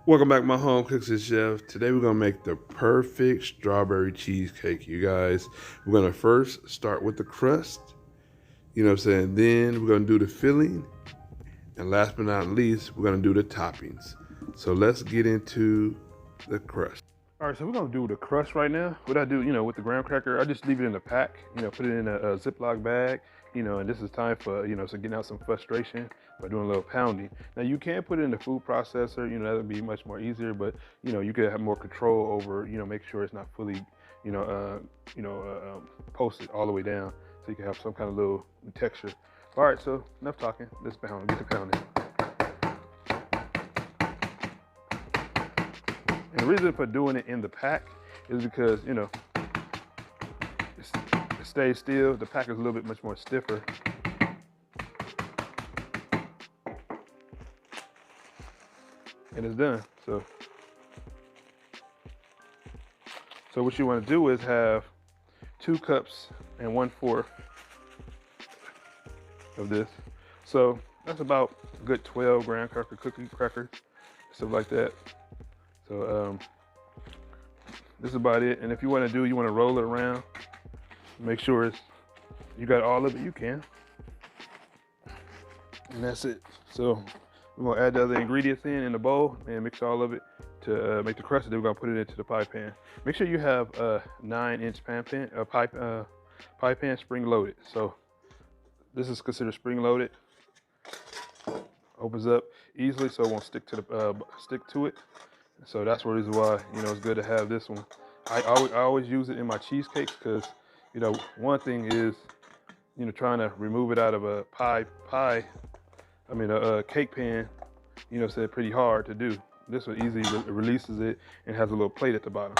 Welcome back, my home cooks and chef. Today we're gonna make the perfect strawberry cheesecake, you guys. We're gonna first start with the crust, you know what I'm saying? Then we're gonna do the filling, and last but not least, we're gonna do the toppings. So let's get into the crust. All right, so we're gonna do the crust right now. What I do, with the graham cracker, I just leave it in a pack, put it in a Ziploc bag, and this is time for, so getting out some frustration by doing a little pounding. Now you can put it in the food processor, that would be much more easier, but, you could have more control over, make sure it's not fully, posted all the way down, so you can have some kind of little texture. All right, so enough talking, let's pound, get to pounding. And the reason for doing it in the pack is because, it stays still. The pack is a little bit much more stiffer. And it's done. So what you want to do is have 2 cups and 1/4 of this. So that's about a good 12 graham cracker, cookie crackers, stuff like that. So this is about it. And if you want to roll it around, make sure you got all of it, you can. And that's it. So we're gonna add the other ingredients in the bowl and mix all of it to make the crust. And then we're gonna put it into the pie pan. Make sure you have a 9-inch pie pan spring loaded. So this is considered spring loaded. Opens up easily, so it won't stick to it. So that's the reason why it's good to have this one. I always use it in my cheesecakes because one thing is trying to remove it out of a cake pan, so it's pretty hard to do. This one easily releases it and has a little plate at the bottom.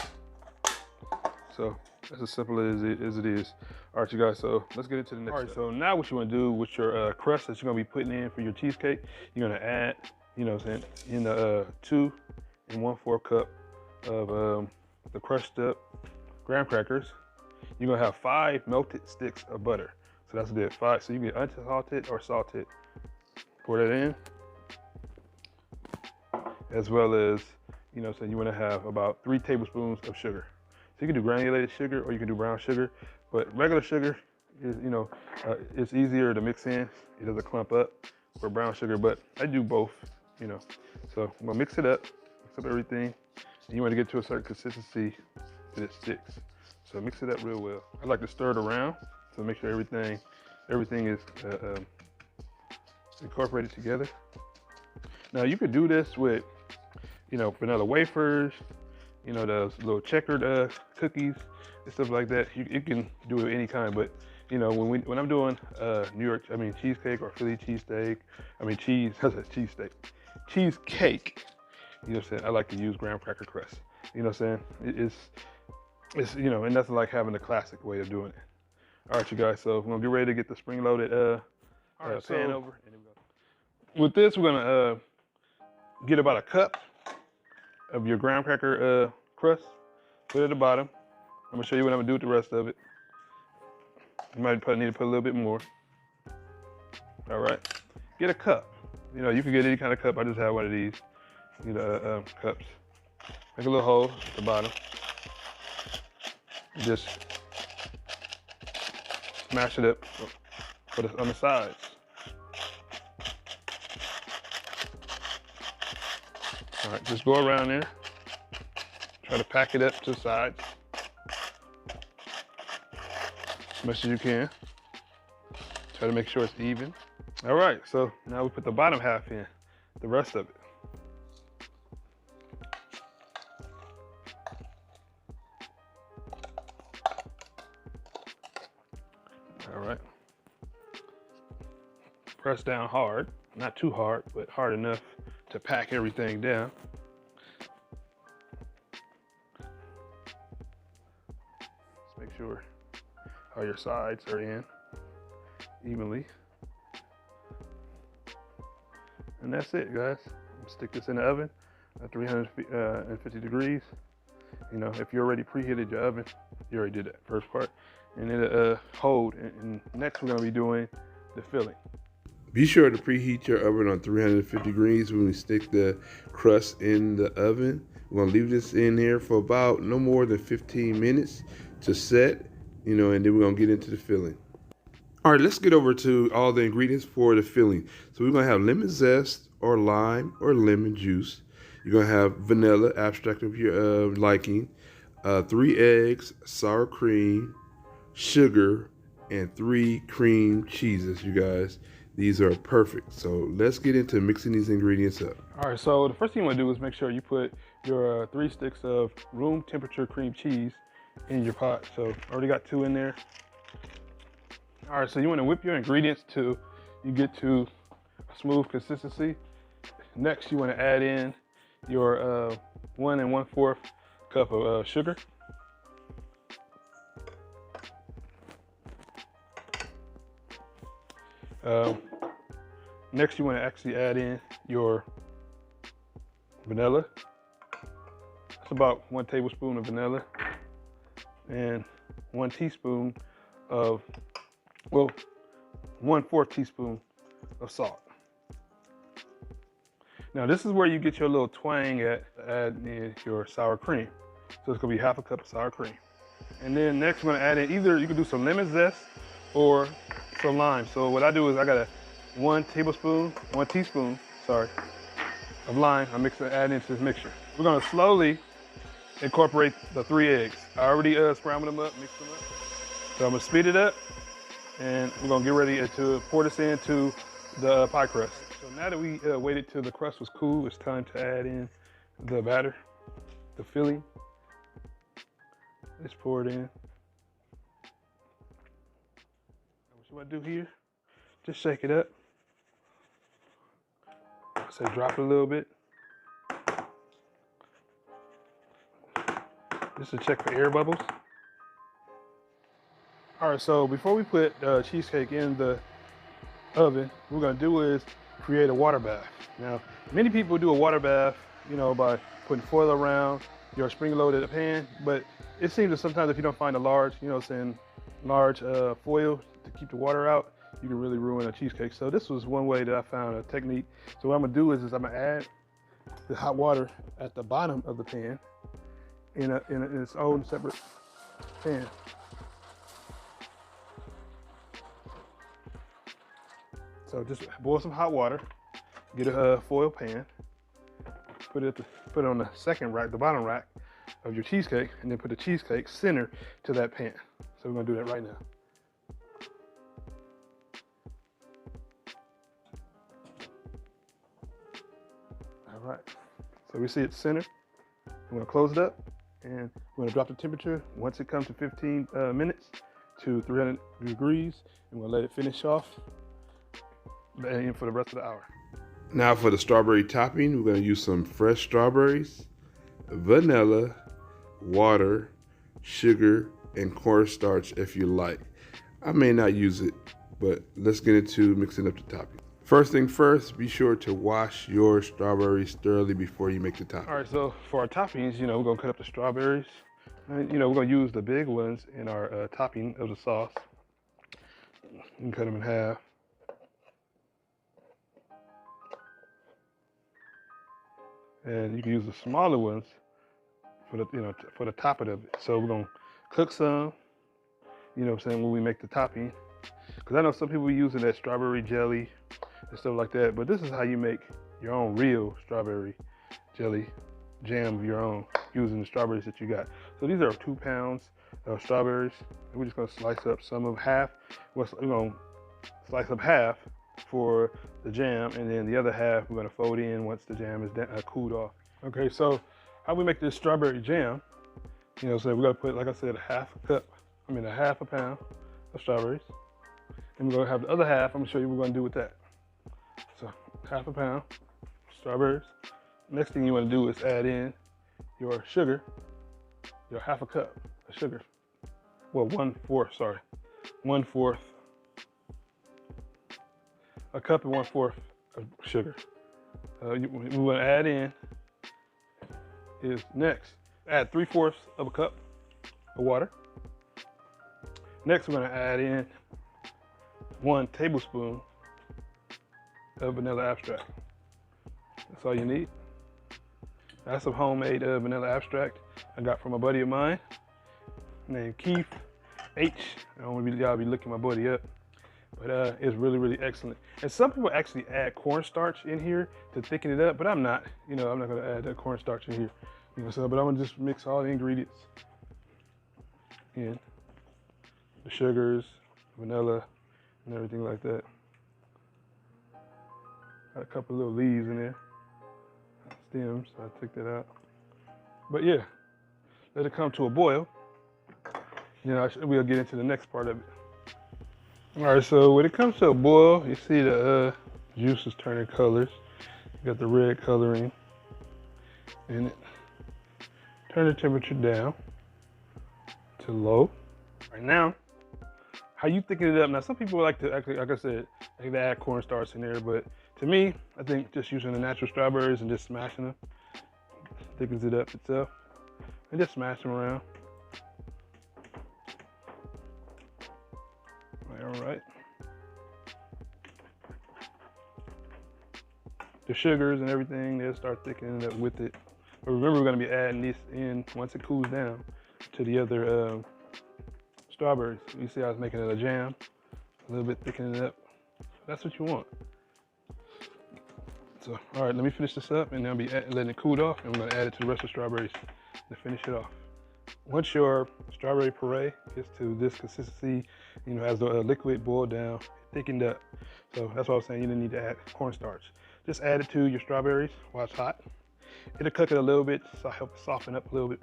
So that's as simple as it is. All right, you guys, so let's get into the next step. So now what you want to do with your crust that you're going to be putting in for your cheesecake, you're going to add, in the 2 1/4 cup of the crushed up graham crackers. You're going to have 5 melted sticks of butter. So that's good, 5. So you can unsalted or salted. Pour that in. As well as, so you want to have about 3 tablespoons of sugar. So you can do granulated sugar or you can do brown sugar, but regular sugar is, it's easier to mix in. It doesn't clump up for brown sugar, but I do both, So I'm gonna mix up everything. And you want to get to a certain consistency that it sticks. So mix it up real well. I like to stir it around to make sure everything is incorporated together. Now you could do this with, vanilla wafers, those little checkered cookies and stuff like that. You can do it any kind, but when I'm doing cheesecake or Philly cheesesteak, cheesecake. I like to use graham cracker crust. It's and nothing like having the classic way of doing it. All right, you guys. So we're gonna get ready to get the spring loaded pan over. With this, we're gonna get about a cup of your graham cracker crust. Put it at the bottom. I'm gonna show you what I'm gonna do with the rest of it. You might need to put a little bit more. All right. Get a cup. You can get any kind of cup. I just have one of these. Cups. Make a little hole at the bottom. Just smash it up on the sides. All right, just go around there. Try to pack it up to the sides as much as you can. Try to make sure it's even. All right, so now we put the bottom half in, the rest of it. All right. Press down hard, not too hard, but hard enough to pack everything down. Just make sure all your sides are in evenly. And that's it, guys. Stick this in the oven at 350 degrees. If you already preheated your oven, you already did that first part. And it'll hold. And next we're gonna be doing the filling. Be sure to preheat your oven on 350 degrees when we stick the crust in the oven. We're gonna leave this in here for about no more than 15 minutes to set, and then we're gonna get into the filling. All right, let's get over to all the ingredients for the filling. So we're gonna have lemon zest or lime or lemon juice. You're gonna have vanilla, abstract of your liking, 3 eggs, sour cream, sugar, and 3 cream cheeses, you guys. These are perfect. So let's get into mixing these ingredients up. All right, so the first thing you want to do is make sure you put your 3 sticks of room temperature cream cheese in your pot. So I already got 2 in there. All right, so you want to whip your ingredients till you get to a smooth consistency. Next, you want to add in your 1 1/4 cup of sugar. Next, you want to actually add in your vanilla. That's about 1 tablespoon of vanilla and 1 teaspoon of, well, 1/4 teaspoon of salt. Now this is where you get your little twang at add in your sour cream. So it's gonna be 1/2 cup of sour cream. And then next we're gonna add in either you can do some lemon zest or some lime. So what I do is I got a 1 teaspoon, of lime. I add into this mixture. We're gonna slowly incorporate the 3 eggs. I already scrambled them up, mixed them up. So I'm gonna speed it up and we're gonna get ready to pour this into the pie crust. So now that we waited till the crust was cool, it's time to add in the batter, the filling. Let's pour it in. What you want to do here, just shake it up. So drop it a little bit. Just to check for air bubbles. All right, so before we put cheesecake in the oven, what we're gonna do is create a water bath. Now, many people do a water bath, by putting foil around your spring-loaded pan, but it seems that sometimes if you don't find a large, large foil to keep the water out, you can really ruin a cheesecake. So this was one way that I found a technique. So what I'm gonna do is I'm gonna add the hot water at the bottom of the pan in its own separate pan. So just boil some hot water, get a foil pan, put it on the second rack, the bottom rack of your cheesecake, and then put the cheesecake center to that pan. So we're gonna do that right now. All right, so we see it center. I'm gonna close it up, and we're gonna drop the temperature once it comes to 15 minutes to 300 degrees, and we'll let it finish off and for the rest of the hour. Now for the strawberry topping, we're going to use some fresh strawberries, vanilla, water, sugar, and cornstarch if you like. I may not use it, but let's get into mixing up the topping. First thing first, be sure to wash your strawberries thoroughly before you make the topping. All right, so for our toppings, we're going to cut up the strawberries. And, we're going to use the big ones in our topping of the sauce. You can cut them in half. And you can use the smaller ones for the for the topping of it. So we're gonna cook some, when we make the topping. Because I know some people using that strawberry jelly and stuff like that, but this is how you make your own real strawberry jelly jam of your own using the strawberries that you got. So these are 2 pounds of strawberries. We're just gonna slice up some of half. We're gonna slice up half for the jam, and then the other half we're gonna fold in once the jam is cooled off. Okay, so how we make this strawberry jam, so we're gonna put, like I said, a half a pound of strawberries. And we're gonna have the other half, I'm gonna show you what we're gonna do with that. So 1/2 pound strawberries. Next thing you wanna do is add in your sugar, your 1/2 cup of sugar. Well, 1/4, a cup and 1/4 of sugar. We want to add in is next, add 3/4 of a cup of water. Next, we're going to add in 1 tablespoon of vanilla extract. That's all you need. That's some homemade vanilla extract I got from a buddy of mine named Keith H. I don't want y'all be looking my buddy up, but it's really, really excellent. And some people actually add cornstarch in here to thicken it up, but I'm not. You know, I'm not gonna add that cornstarch in here. You know, so but I'm gonna just mix all the ingredients in, the sugars, vanilla, and everything like that. Got a couple little leaves in there, stems, so I took that out. But yeah, let it come to a boil. You know, we'll get into the next part of it. All right, so when it comes to a boil, you see the juice is turning colors. You got the red coloring in it. Turn the temperature down to low. Right now, how you thicken it up? Now, some people like to, actually, like I said, they add cornstarch in there, but to me, I think just using the natural strawberries and just smashing them thickens it up itself. And just smash them around. All right. The sugars and everything, they'll start thickening up with it. But remember, we're gonna be adding this in once it cools down to the other strawberries. You see, I was making it a jam, a little bit thickening it up. That's what you want. So, all right, let me finish this up, and then I'll be letting it cool off, and we're gonna add it to the rest of the strawberries to finish it off. Once your strawberry puree gets to this consistency, you know, as the liquid boiled down, thickened up. So that's why I was saying you didn't need to add cornstarch. Just add it to your strawberries while it's hot. It'll cook it a little bit, so help it soften up a little bit.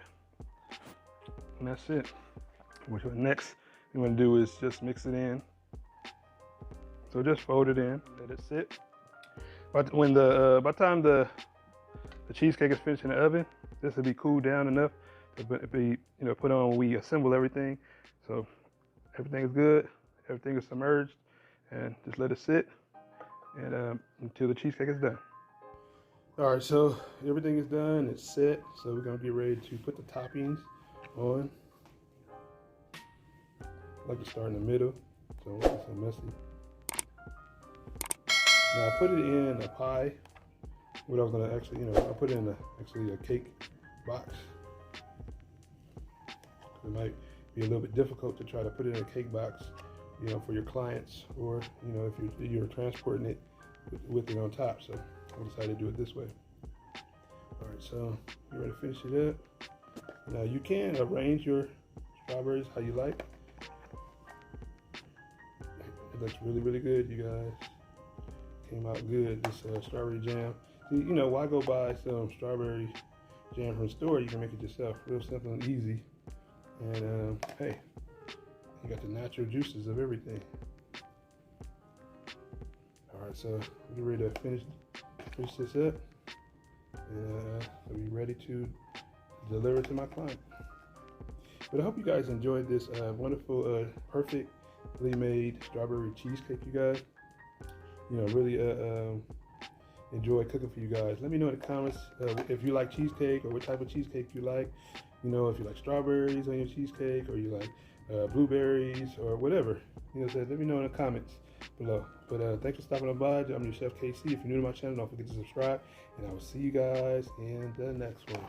And that's it. What next you want to do is just mix it in. So just fold it in, let it sit. But when by the time the cheesecake is finished in the oven, this will be cooled down enough to be, you know, put on when we assemble everything. So everything is good, everything is submerged, and just let it sit and until the cheesecake is done. All right, so everything is done, it's set. So we're gonna get ready to put the toppings on. I like to start in the middle, so it's so messy. Now I put it in a pie. What I was gonna actually, you know, I put it in a cake box. It might be a little bit difficult to try to put it in a cake box, you know, for your clients, or you know, if you're transporting it with it on top. So I decided to do it this way. All right, so you're ready to finish it up. Now you can arrange your strawberries how you like. It looks really, really good, you guys. Came out good, this strawberry jam. You know, why go buy some strawberry jam from the store? You can make it yourself, real simple and easy. And hey, you got the natural juices of everything. All right, so we're ready to finish this up, and so we're ready to deliver to my client. But I hope you guys enjoyed this wonderful, perfectly made strawberry cheesecake, you guys. You know, really enjoy cooking for you guys. Let me know in the comments if you like cheesecake or what type of cheesecake you like. You know, if you like strawberries on your cheesecake, or you like blueberries or whatever. You know, so let me know in the comments below. But thanks for stopping by. I'm your chef KC. If you're new to my channel, don't forget to subscribe, and I will see you guys in the next one.